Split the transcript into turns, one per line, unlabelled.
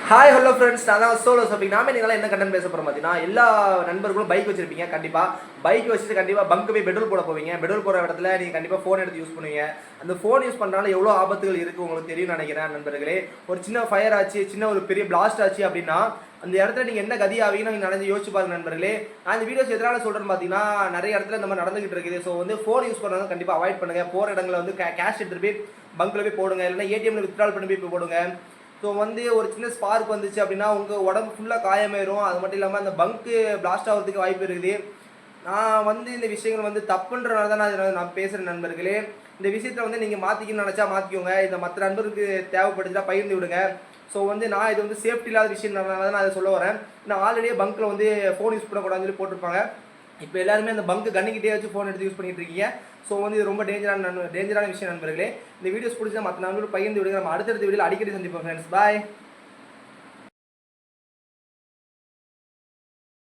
Hi hello friends, நான் தான் solo shopping. நாம நீங்களாம் என்ன கண்டென்ட் பேச போகிறோம் பார்த்தீங்கன்னா, எல்லா நண்பர்களும் பைக் வச்சிருப்பீங்க. கண்டிப்பாக பைக் வச்சுட்டு கண்டிப்பாக பங்கு போய் பெட்ரோல் போட போவீங்க. பெட்ரோல் போகிற இடத்துல நீங்கள் கண்டிப்பாக ஃபோன் எடுத்து யூஸ் பண்ணுவீங்க. அந்த ஃபோன் யூஸ் பண்ணுறதுனால எவ்வளோ ஆபத்துகள் இருக்குது உங்களுக்கு தெரியும்னு நினைக்கிறேன் நண்பர்களே. ஒரு சின்ன ஃபயர் ஆச்சு, சின்ன ஒரு பெரிய பிளாஸ்ட் ஆச்சு அப்படின்னா அந்த இடத்துல நீங்கள் என்ன கதி ஆவீங்கன்னு நீங்கள் நடந்து யோசிச்சு பாருங்க நண்பர்களே. நான் இந்த வீடியோஸ் எதனால சொல்கிறேன்னு பார்த்தீங்கன்னா, நிறைய இடத்துல இந்த மாதிரி நடந்துகிட்டு இருக்குது. ஸோ வந்து ஃபோன் யூஸ் பண்ணுறது கண்டிப்பாக அவாய்ட் பண்ணுங்கள். போகிற இடங்களில் வந்து கேஷ் எடுத்துகிட்டு போய் பங்கில் போய் போடுங்க, இல்லைன்னா ஏடிஎம்ல வித்ட்ரால் பண்ணி போய் போடுங்க. ஸோ வந்து ஒரு சின்ன ஸ்பார்க் வந்துச்சு அப்படின்னா உங்கள் உடம்பு ஃபுல்லாக காயமாயிரும். அது மட்டும் இல்லாமல் அந்த பங்க்கு பிளாஸ்ட் ஆகிறதுக்கு வாய்ப்பு இருக்குது. நான் வந்து இந்த விஷயங்கள் வந்து தப்புன்றனால தான் நான் பேசுகிறேன் நண்பர்களே. இந்த விஷயத்தில் வந்து நீங்கள் மாற்றிக்கணும்னு நினச்சா மாற்றிக்கோங்க. இந்த மற்ற நண்பருக்கு தேவைப்படுச்சுன்னா பகிர்ந்து விடுங்க. ஸோ வந்து நான் இது வந்து சேஃப்டி இல்லாத விஷயம்னால தான் நான் அதை சொல்ல வரேன். நான் ஆல்ரெடியே பங்க்கில் வந்து ஃபோன் யூஸ் பண்ணக்கூடாதுன்னு சொல்லி போட்டிருப்பாங்க. இப்போ எல்லாருமே அந்த பங்கு கண்ணிக்கிட்டே வச்சு ஃபோன் எடுத்து யூஸ் பண்ணிட்டு இருக்கீங்க. ஸோ வந்து இது ரொம்ப டேஞ்சரான விஷயம் நண்பர்களே. இந்த வீடியோஸ் பிடிச்சா மற்ற நண்பர்கள் பகிர்ந்து விடுங்க. நம்ம அடுத்தடுத்த வீடியோவில் அடிக்கடி சந்திப்போம் ஃப்ரெண்ட்ஸ். பாய்.